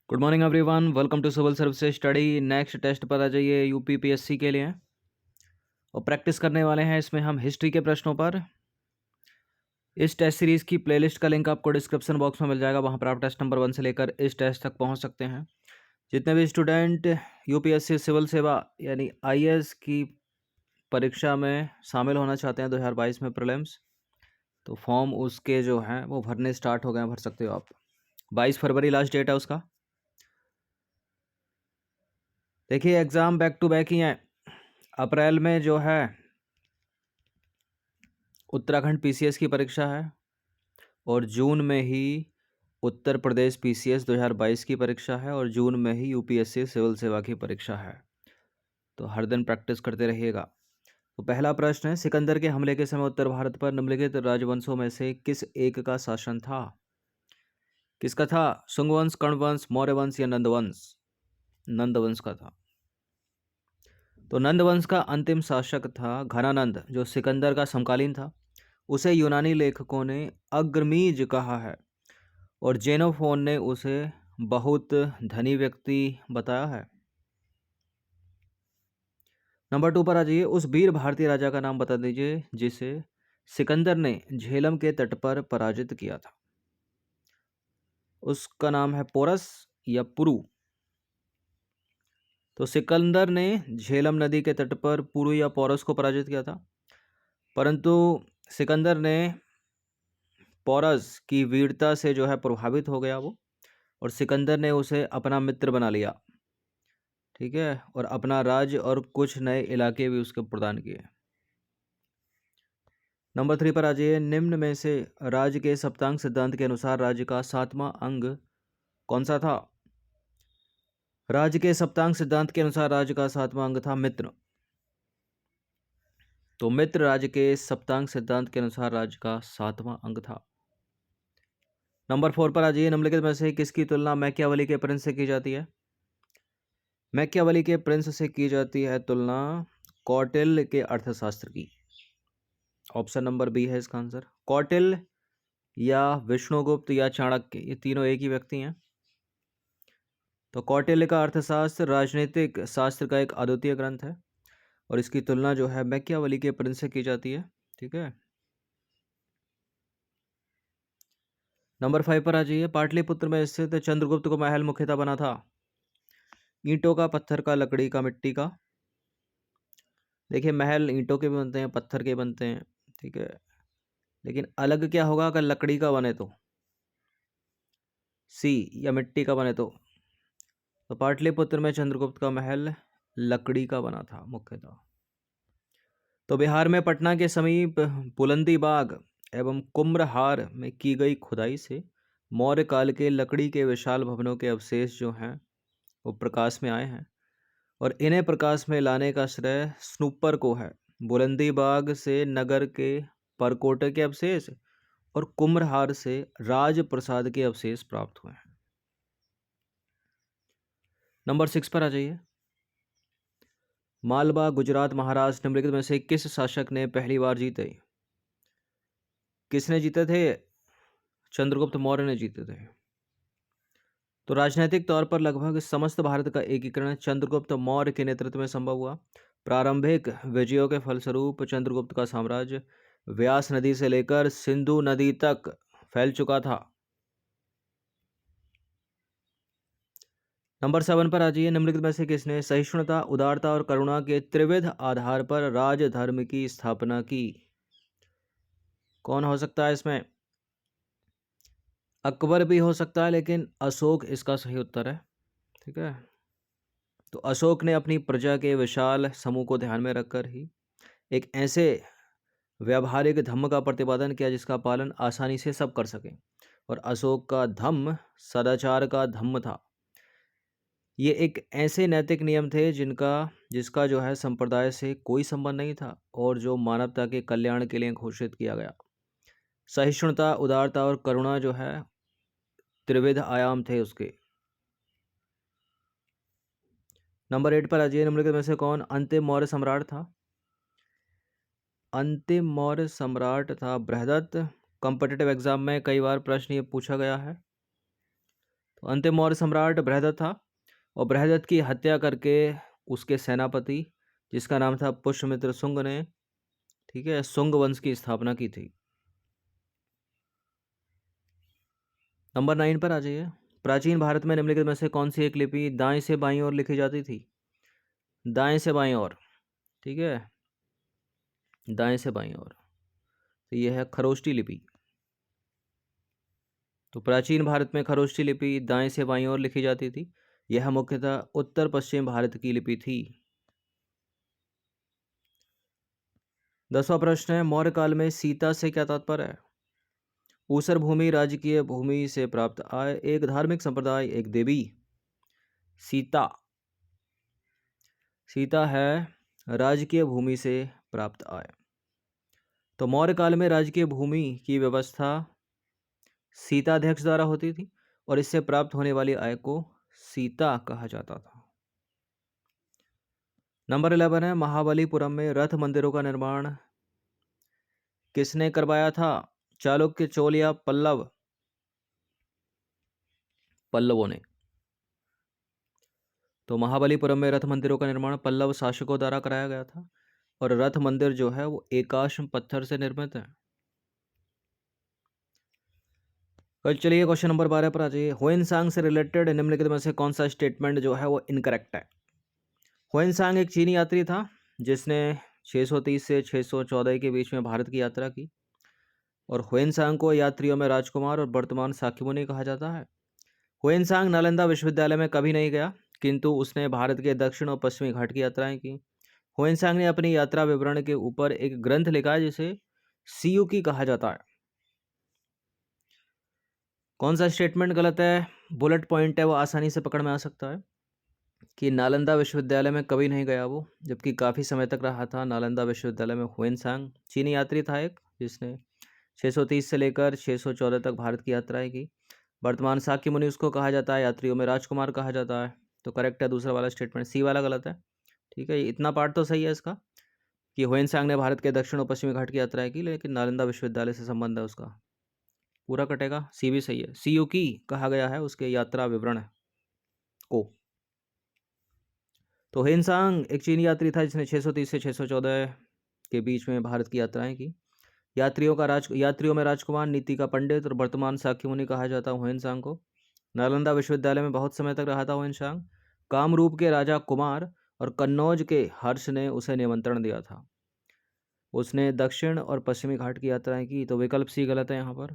Good morning everyone, welcome to civil services study. Next test पर आ जाइए UPPSC के लिए और प्रैक्टिस करने वाले हैं इसमें हम हिस्ट्री के प्रश्नों पर। इस टेस्ट सीरीज़ की प्लेलिस्ट का लिंक आपको डिस्क्रिप्शन बॉक्स में मिल जाएगा, वहाँ पर आप टेस्ट नंबर 1 से लेकर इस टेस्ट तक पहुँच सकते हैं। जितने भी स्टूडेंट यूपीएससी सिविल सेवा यानी आईएएस की परीक्षा में शामिल होना चाहते हैं 2022 में प्रीलिम्स, तो फॉर्म उसके जो हैं वो भरने स्टार्ट हो गए हैं, भर सकते हो आप। 22 फरवरी लास्ट डेट है उसका। देखिए एग्ज़ाम बैक टू बैक ही हैं। अप्रैल में जो है उत्तराखंड पीसीएस की परीक्षा है और जून में ही उत्तर प्रदेश पीसीएस 2022 की परीक्षा है और जून में ही यूपीएससी सिविल सेवा की परीक्षा है। तो हर दिन प्रैक्टिस करते रहिएगा। तो पहला प्रश्न है, सिकंदर के हमले के समय उत्तर भारत पर निम्नलिखित राजवंशों में से किस एक का शासन था? किसका था? शुंग वंश, कर्ण वंश, मौर्य वंश या नंद वंश? नंद वंश का था। तो नंद वंश का अंतिम शासक था घनानंद, जो सिकंदर का समकालीन था। उसे यूनानी लेखकों ने अग्रमीज कहा है और जेनोफोन ने उसे बहुत धनी व्यक्ति बताया है। नंबर 2 पर आ जाइए। उस वीर भारतीय राजा का नाम बता दीजिए जिसे सिकंदर ने झेलम के तट पर पराजित किया था। उसका नाम है पोरस या पुरु। तो सिकंदर ने झेलम नदी के तट पर पुरु या पोरस को पराजित किया था, परंतु सिकंदर ने पोरस की वीरता से जो है प्रभावित हो गया वो, और सिकंदर ने उसे अपना मित्र बना लिया। ठीक है, और अपना राज्य और कुछ नए इलाके भी उसको प्रदान किए। नंबर 3 पर आ जाइए। निम्न में से राज्य के सप्तांग सिद्धांत के अनुसार राज्य का 7वां अंग कौन सा था? राज्य के सप्तांग सिद्धांत के अनुसार राज्य का 7वां अंग था मित्र। तो मित्र राज्य के सप्तांग सिद्धांत के अनुसार राज्य का 7वां अंग था। नंबर 4 पर आ जाइए। निम्नलिखित में से किसकी तुलना मैकियावेली के प्रिंस से की जाती है? मैकियावेली के प्रिंस से की जाती है तुलना कौटिल्य के अर्थशास्त्र की। ऑप्शन नंबर बी है इसका आंसर। कौटिल्य या विष्णुगुप्त या चाणक्य, ये तीनों एक ही व्यक्ति हैं। तो कौटिल्य का अर्थशास्त्र राजनीतिक शास्त्र का एक अद्वितीय ग्रंथ है और इसकी तुलना जो है मैकियावेली के प्रिंस से की जाती है। ठीक है, नंबर 5 पर आ जाइए। पाटलिपुत्र में स्थित चंद्रगुप्त को महल मुख्यतः बना था ईंटों का, पत्थर का, लकड़ी का, मिट्टी का? देखिए महल ईंटों के भी बनते हैं, पत्थर के बनते हैं। ठीक है, लेकिन अलग क्या होगा अगर लकड़ी का बने तो? सी, या मिट्टी का बने तो पाटलिपुत्र में चंद्रगुप्त का महल लकड़ी का बना था मुख्यतः। तो बिहार में पटना के समीप बुलंदी बाग एवं कुम्भहार में की गई खुदाई से मौर्य काल के लकड़ी के विशाल भवनों के अवशेष जो हैं वो प्रकाश में आए हैं और इन्हें प्रकाश में लाने का श्रेय स्नूपर को है। बुलंदी बाग से नगर के परकोटे के अवशेष और कुम्भहार से राजप्रसाद के अवशेष प्राप्त हुए हैं। नंबर 6 पर आ जाइए। मालवा, गुजरात, महाराष्ट्र निम्नलिखित में से किस शासक ने पहली बार जीते? किसने जीते थे? चंद्रगुप्त मौर्य ने जीते थे। तो राजनीतिक तौर पर लगभग समस्त भारत का एकीकरण चंद्रगुप्त मौर्य के नेतृत्व में संभव हुआ। प्रारंभिक विजयों के फलस्वरूप चंद्रगुप्त का साम्राज्य व्यास नदी से लेकर सिंधु नदी तक फैल चुका था। नंबर 7 पर आ जाइए। निम्नलिखित में से किसने सहिष्णुता, उदारता और करुणा के त्रिविध आधार पर राजधर्म की स्थापना की? कौन हो सकता है इसमें? अकबर भी हो सकता है, लेकिन अशोक इसका सही उत्तर है। ठीक है, तो अशोक ने अपनी प्रजा के विशाल समूह को ध्यान में रखकर ही एक ऐसे व्यावहारिक धम्म का प्रतिपादन किया जिसका पालन आसानी से सब कर सकें, और अशोक का धम्म सदाचार का धम्म था। ये एक ऐसे नैतिक नियम थे जिसका जो है संप्रदाय से कोई संबंध नहीं था और जो मानवता के कल्याण के लिए घोषित किया गया। सहिष्णुता, उदारता और करुणा जो है त्रिविध आयाम थे उसके। नंबर 8 पर अजय निम्नलिखित में से कौन अंतिम मौर्य सम्राट था? अंतिम मौर्य सम्राट था बृहदत्त। कॉम्पिटिटिव एग्जाम में कई बार प्रश्न ये पूछा गया है। तो अंतिम मौर्य सम्राट बृहदत्त था, और बृहदत्त की हत्या करके उसके सेनापति जिसका नाम था पुष्यमित्र शुंग ने, ठीक है, शुंग वंश की स्थापना की थी। नंबर 9 पर आ जाइए। प्राचीन भारत में निम्नलिखित में से कौन सी एक लिपि दाएं से बाईं ओर लिखी जाती थी? दाएं से बाईं ओर, ठीक है, दाएं से बाईं ओर। तो यह है खरोष्टी लिपि। तो प्राचीन भारत में खरोष्टी लिपि दाएं से बाईं ओर लिखी जाती थी। यह मुख्यतः उत्तर पश्चिम भारत की लिपि थी। 10वां प्रश्न है, मौर्य काल में सीता से क्या तात्पर्य है? ऊसर भूमि राजकीय भूमि से प्राप्त आय, एक धार्मिक संप्रदाय, एक देवी। सीता, सीता है राजकीय भूमि से प्राप्त आय। तो मौर्य काल में राजकीय भूमि की व्यवस्था सीताध्यक्ष द्वारा होती थी, और इससे प्राप्त होने वाली आय को सीता कहा जाता था। नंबर 11 है, महाबलीपुरम में रथ मंदिरों का निर्माण किसने करवाया था? चालुक्य, चोल या पल्लव? पल्लवों ने। तो महाबलीपुरम में रथ मंदिरों का निर्माण पल्लव शासकों द्वारा कराया गया था, और रथ मंदिर जो है वो एकाश्म पत्थर से निर्मित है। कल चलिए क्वेश्चन नंबर 12 पर आ जाइए। ह्वेनसांग से रिलेटेड निम्नलिखित में से कौन सा स्टेटमेंट जो है वो इनकरेक्ट है? ह्वेनसांग एक चीनी यात्री था जिसने 630 से 614 के बीच में भारत की यात्रा की, और ह्वेनसांग को यात्रियों में राजकुमार और वर्तमान शाक्यमुनि कहा जाता है। ह्वेनसांग नालंदा विश्वविद्यालय में कभी नहीं गया, किंतु उसने भारत के दक्षिण और पश्चिमी घाट की यात्राएं की। ह्वेनसांग ने अपनी यात्रा विवरण के ऊपर एक ग्रंथ लिखा है जिसे सीयूकी कहा जाता है। कौन सा स्टेटमेंट गलत है? बुलेट पॉइंट है वो आसानी से पकड़ में आ सकता है कि नालंदा विश्वविद्यालय में कभी नहीं गया वो, जबकि काफ़ी समय तक रहा था नालंदा विश्वविद्यालय में। ह्वेनसांग चीनी यात्री था एक जिसने 630 से लेकर 614 तक भारत की यात्राएं की। वर्तमान शाक्य मुनि उसको कहा जाता है, यात्रियों में राजकुमार कहा जाता है। तो करेक्ट है दूसरा वाला स्टेटमेंट, सी वाला गलत है। ठीक है, इतना पार्ट तो सही है इसका कि ह्वेनसांग ने भारत के दक्षिण और पश्चिमी घाट की यात्राएं की, लेकिन नालंदा विश्वविद्यालय से संबंध है उसका, पूरा कटेगा। सी भी सही है, सीयूकी कहा गया है उसके यात्रा विवरण को। तो ह्वेनसांग एक चीनी यात्री था जिसने 630 से 614 के बीच में भारत की यात्राएं की। यात्रियों में राजकुमार, नीति का पंडित और वर्तमान शाक्य मुनि कहा जाता है ह्वेनसांग को। नालंदा विश्वविद्यालय में बहुत समय तक रहा था ह्वेनसांग। कामरूप के राजा कुमार और कन्नौज के हर्ष ने उसे निमंत्रण दिया था। उसने दक्षिण और पश्चिमी घाट की यात्राएं की, तो विकल्प सी गलत है यहाँ पर।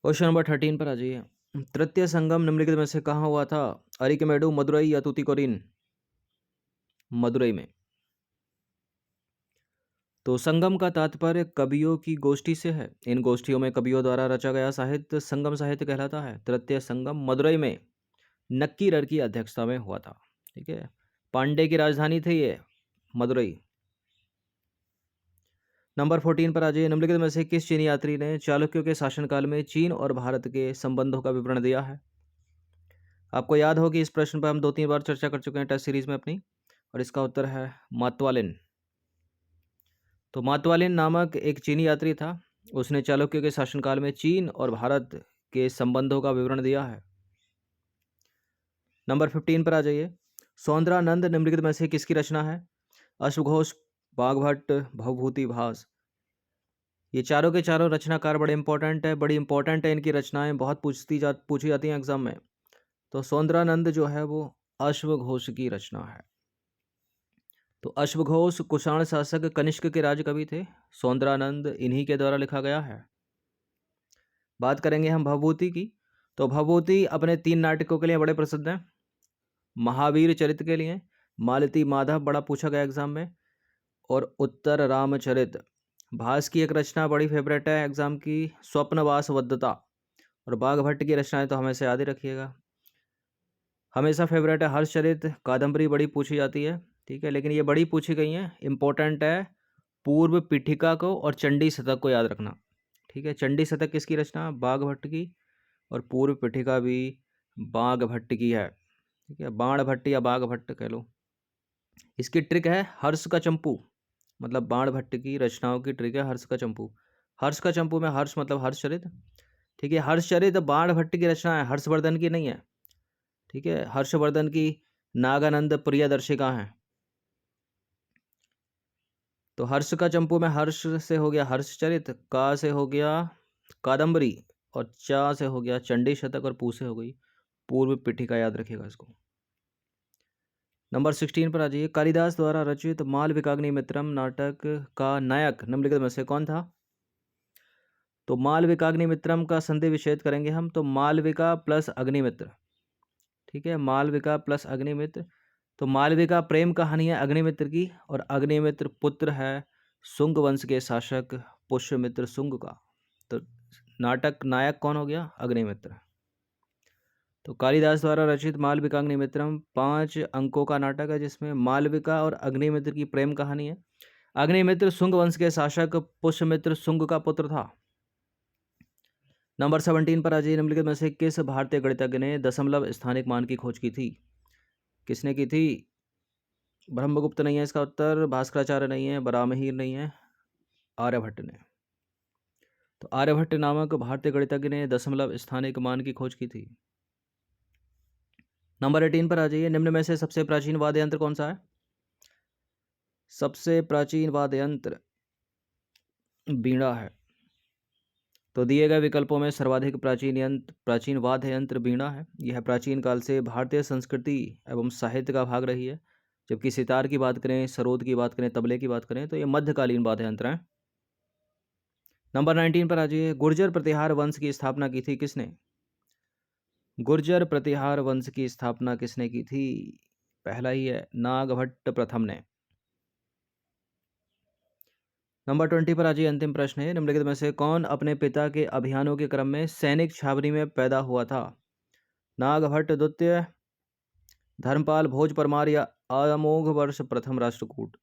क्वेश्चन नंबर 13 पर आ जाइए। तृतीय संगम निम्नलिखित में से कहाँ हुआ था? अरिकमेडु, मदुरई या तूतीकोरिन? मदुरई में। तो संगम का तात्पर्य कवियों की गोष्ठी से है। इन गोष्ठियों में कवियों द्वारा रचा गया साहित्य संगम साहित्य कहलाता है। तृतीय संगम मदुरई में नक्कीरर की अध्यक्षता में हुआ था। ठीक है, पांडे की राजधानी थी ये मदुरई। नंबर 14 पर आ जाइए। निम्नलिखित में से किस चीनी यात्री ने चालुक्यों के शासनकाल में चीन और भारत के संबंधों का विवरण दिया है? आपको याद होगी इस प्रश्न पर हम 2-3 बार चर्चा कर चुके हैं टेस्ट सीरीज में अपनी, और इसका उत्तर है मातवालिन। तो मातवालिन नामक एक चीनी यात्री था, उसने चालुक्य के शासनकाल में चीन और भारत के संबंधों का विवरण दिया है। नंबर 15 पर आ जाइए। सौंदरानंद निम्नलिखित में से किसकी रचना है? अश्वघोष, बाघभट्ट, भवभूति, भास। ये चारों के चारों रचनाकार बड़ी इंपॉर्टेंट है इनकी रचनाएं बहुत पूछी जाती हैं एग्जाम में। तो सौंदरानंद जो है वो अश्वघोष की रचना है। तो अश्वघोष कुषाण शासक कनिष्क के राज कवि थे। सौंदरानंद इन्हीं के द्वारा लिखा गया है। बात करेंगे हम भवभूति की। तो भवभूति अपने 3 नाटकों के लिए बड़े प्रसिद्ध हैं। महावीर चरित्र के लिए, मालती माधव बड़ा पूछा गया एग्जाम में, और उत्तर रामचरित। भास की एक रचना बड़ी फेवरेट है एग्जाम की, स्वप्नवास वद्धता। और बाघभट्ट की रचनाएं तो हमेशा याद ही रखिएगा, हमेशा फेवरेट है। हर्षचरित, कादम्बरी बड़ी पूछी जाती है। ठीक है, लेकिन ये बड़ी पूछी गई हैं, इंपॉर्टेंट है। पूर्व पीठिका को और चंडी शतक को याद रखना। ठीक है, चंडी शतक किसकी रचना? बाघभट्ट की, और पूर्व पीठिका भी बाघभट्ट की है। ठीक है, बाण भट्ट या बाघभट्ट कह लो। इसकी ट्रिक है हर्ष का चंपू, मतलब बाण भट्ट की रचनाओं की ट्रिक है हर्ष का चंपू। हर्ष का चंपू में हर्ष मतलब हर्षचरित। ठीक है। हर्षचरित बाणभट्ट की रचना है, हर्षवर्धन की नहीं है। ठीक है, हर्षवर्धन की नागानंद प्रियदर्शिका है। तो हर्ष का चंपू में हर्ष से हो गया हर्षचरित, का से हो गया कादम्बरी, और चा से हो गया चंडी शतक, और पू से हो गई पूर्व पीठिका। याद रखिएगा इसको। नंबर 16 पर आ जाइए। कालिदास द्वारा रचित मालविकाग्निमित्रम नाटक का नायक निम्नलिखित में से कौन था? तो मालविकाग्निमित्रम का संधि विच्छेद करेंगे हम, तो मालविका प्लस अग्निमित्र। ठीक है, मालविका प्लस अग्निमित्र। तो मालविका प्रेम कहानी है अग्निमित्र की, और अग्निमित्र पुत्र है शुंग वंश के शासक पुष्यमित्र शुंग का। तो नाटक नायक कौन हो गया? अग्निमित्र। तो कालिदास द्वारा रचित मालविकाग्निमित्रम 5 अंकों का नाटक है, जिसमें मालविका और अग्निमित्र की प्रेम कहानी है। अग्निमित्र शुंग वंश के शासक पुष्यमित्र शुंग का पुत्र था। नंबर 17 पर आ जाइए। निम्नलिखित में से किस भारतीय गणितज्ञ ने दशमलव स्थानिक मान की खोज की थी? किसने की थी? ब्रह्मगुप्त नहीं है इसका उत्तर, भास्कराचार्य नहीं है, बरामहीर नहीं है, आर्यभट्ट ने। तो आर्यभट्ट नामक भारतीय गणितज्ञ ने दशमलव स्थानिक मान की खोज की थी। नंबर 18 पर आ जाइए। निम्न में से सबसे प्राचीन वाद्य यंत्र कौन सा है? सबसे प्राचीन वाद्य यंत्र वीणा है। तो दिए गए विकल्पों में सर्वाधिक प्राचीन वाद्य यंत्र वीणा है। यह प्राचीन काल से भारतीय संस्कृति एवं साहित्य का भाग रही है। जबकि सितार की बात करें, सरोद की बात करें, तबले की बात करें, तो ये मध्यकालीन वाद्य यंत्र हैं। नंबर 19 पर आ जाइए। गुर्जर प्रतिहार वंश की स्थापना की थी किसने? गुर्जर प्रतिहार वंश की स्थापना किसने की थी? पहला ही है, नागभट्ट प्रथम ने। नंबर 20 पर आ जाइए। अंतिम प्रश्न है, निम्नलिखित में से कौन अपने पिता के अभियानों के क्रम में सैनिक छावनी में पैदा हुआ था? नागभट्ट द्वितीय, धर्मपाल भोज परमार, या अमोघ वर्ष प्रथम राष्ट्रकूट?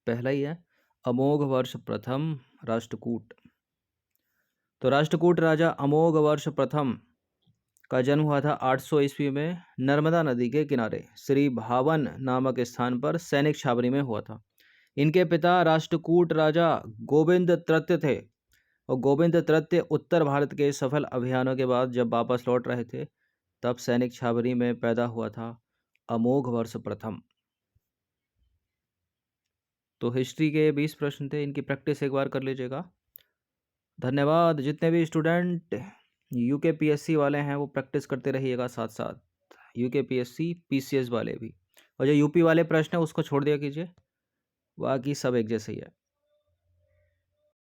पहला ही है, अमोघ वर्ष प्रथम राष्ट्रकूट। तो राष्ट्रकूट राजा अमोघ वर्ष प्रथम का जन्म हुआ था 800 ईस्वी में नर्मदा नदी के किनारे श्री भावन नामक स्थान पर सैनिक छावनी में हुआ था। इनके पिता राष्ट्रकूट राजा गोविंद तृतीय थे, और गोविंद तृतीय उत्तर भारत के सफल अभियानों के बाद जब वापस लौट रहे थे, तब सैनिक छावनी में पैदा हुआ था अमोघ वर्ष प्रथम। तो हिस्ट्री के 20 प्रश्न थे, इनकी प्रैक्टिस एक बार कर लीजिएगा। धन्यवाद। जितने भी स्टूडेंट यूकेपीएससी वाले हैं वो प्रैक्टिस करते रहिएगा, साथ साथ यूकेपीएससी पीसीएस वाले भी, और जो यूपी वाले प्रश्न है उसको छोड़ दिया कीजिए, बाकी सब एक जैसे ही है।